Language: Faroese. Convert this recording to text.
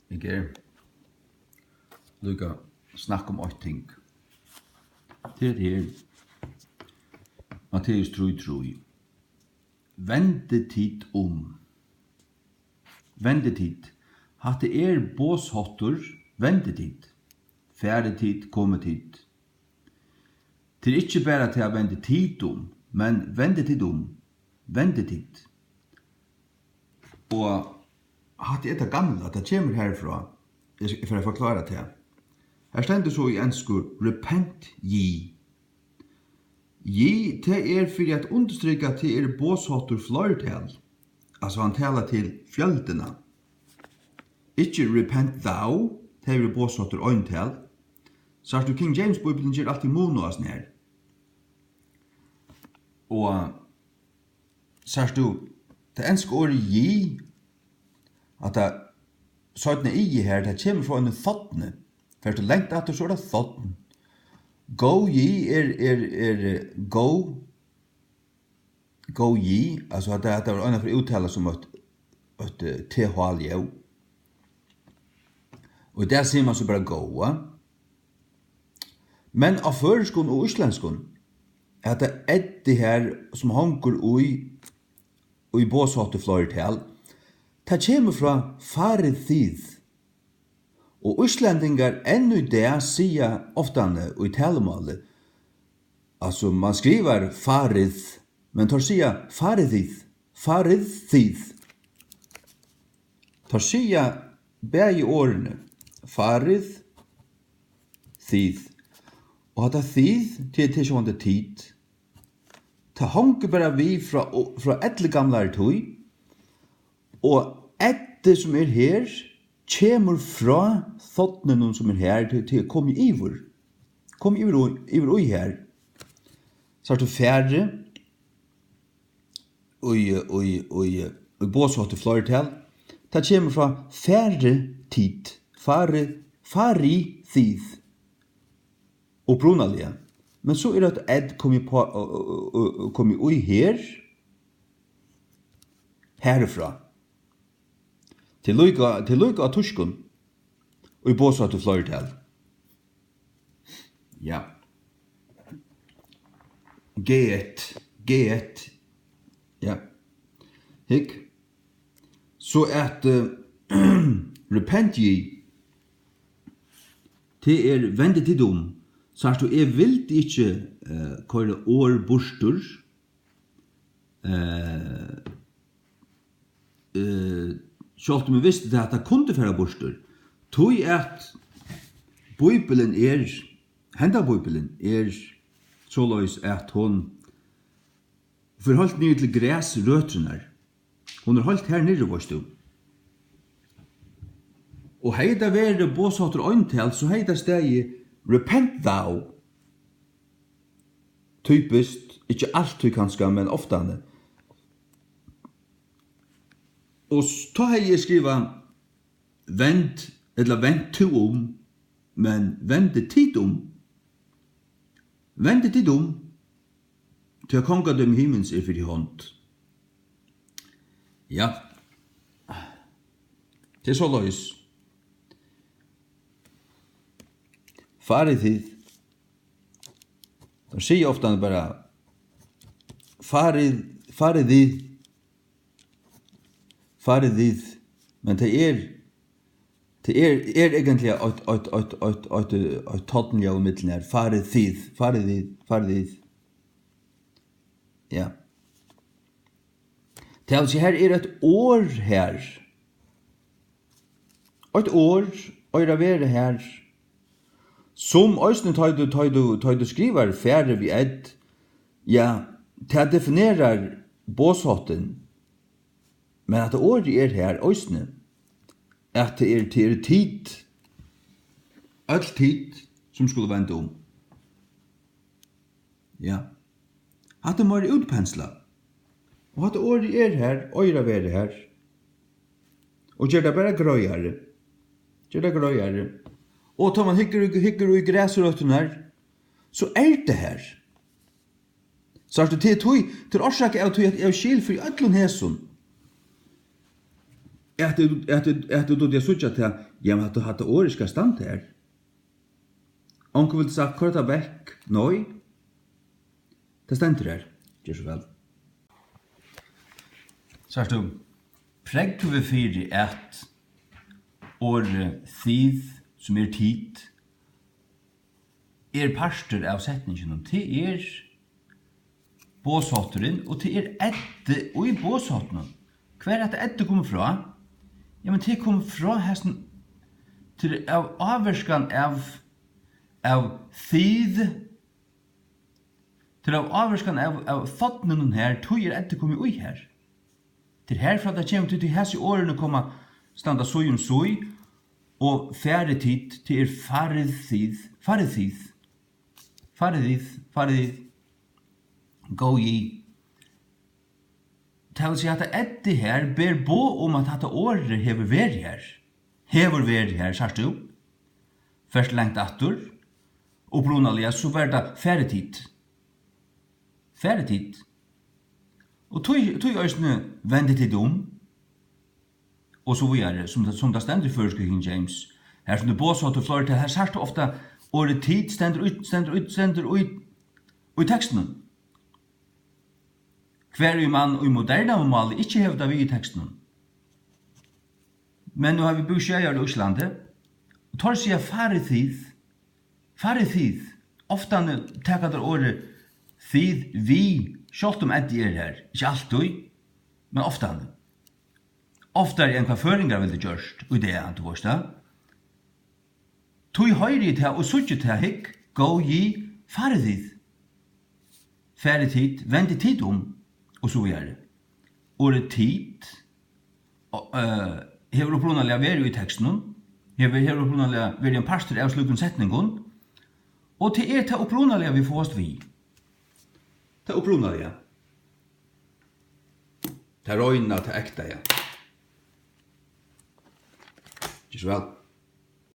Jeg lukka snakk om eitt ting. Det her. Matteus 3:3. Vende tid om. Vende tid. Hatte båshottur, vende tid. Fære tid, komme tid. Det ikkje bare til å vende tid om, men vende tid om. Vende tid. Og hatte det gamla, det kommer herfra. Jeg får forklare det. Her stender så i enskur, repent ye. Ye, det for at understryka at det båshottur flertal. Altså han talar til fjöldina. Ikke repent thou, det båshottur øyntal. Så du King James Bibelen gjør alltid monoas nær. Og så du, det enske ordet ye, at det sånne i her, det kommer fra en thottene. For du lengt at så det thotten. Go ye go ye, altså at det var en for uttale som et THL. Og der sier man så bare go, Men av føreskon og islandskon er det her som hanker i båshottet flertal, det kommer fra farið þið. Og islendingar ennu det sier oftane og i talemålet. Altså man skriver farið, men tar sier farið þið. Farið þið. Tar sier begge årene. Farið þið. Og hatt þið til sjående tid. Ta hanker bare vi fra etle gamle tøy. Og etter som her, kommer fra thottene som her til å komme iver. Kom iver oi her. Så er det færre og båshottet flertal. Det kommer fra færre tid. Fari tid. Og brunalige. Men så er det at ed kommer oi her. Herifra. Til lukka av tuskun og i båshottet flertal. Ja. G1. Ja. Hikk. Så at repent ye til vende tid om, så at du vilt ikke køyre år bostur, sjalt om vi visste det at det kunne fære bostur, tog at Bibelen henda Bibelen såleis at hon forholdt ned til græsrøtrenar. Hon holdt her nere, varst du. Og heida vere båshottur øyntal, så heida stegi repent thou. Typist, ikkje alltid kanskje, men oftane. Og så har jeg skriva vend to om, men vende tid om. Vende tid om, til kongadøm himmels for i hånd. Ja. Det så løys. Farið þið. De sier ofta bare farið þið. Men det egentlig et tottenlig av middelen her. Farið þið. Ja. Det er altså her et år her. Et år, og være her. Som øyne tar du skriver færre vi edd, ja, det definerer båshotten, men at året her, øyne, at det tid, all tid, som skulle vente om. Ja. At det må være utpenslet. Og at året her, øyre være her. Og gjør det bare grøyere. Og tar man hikker i græsrøtten her, så det her. Så er det til årsak av at jeg skil for i ødlun hæsson. Att du det sucha till ja men att hade oriska stand här. Onkel vill sagt korta veck. Nej. Det ständer där. Gör så väl. Sagt du. Prägt vi för att tid som tid parster av setningen til båshotteren og til edde og i båshotteren. Hver er det edde kommer fra? Ja, men det kommer fra hesten til av avverskan av tid til av avverskan av thottenen her tog edde kommer ui her. Til herfra det kommer til hese årene kommer standa soi og færetid til faretid. Gå i. Det vil si at Eddi her ber bo om at dette året hever vært her. Hever vært her, sier du? Først lengt atter, og brunalia så var det færetid. Færetid. Og tog øysene vende til dom, og så videre, som det stender i første King James. Her som det båsått og flore til, her sier du ofte året tid stender ut i teksten. Hver man og i moderne mål ikke hever det vi i teksten. Men nå har vi bygd skjøyer i Øslandet, og tar seg faretid. Ofte takker det året tid vi, selv om Eddi her, ikke alltid, men ofte. Ofte enn hva føringer vil det gjørst, og det er du forstår. Tui høyri til og suttje til hikk, gå i faretid. Faretid, vende tid og så videre. Året tid, hever opprunalega veri i teksten, hever opprunalega veri en pastor av slukken setningen, og til til opprunalega vi får oss vi. Til opprunalega. Til røyna, til ekta, ja. Ikke så vel.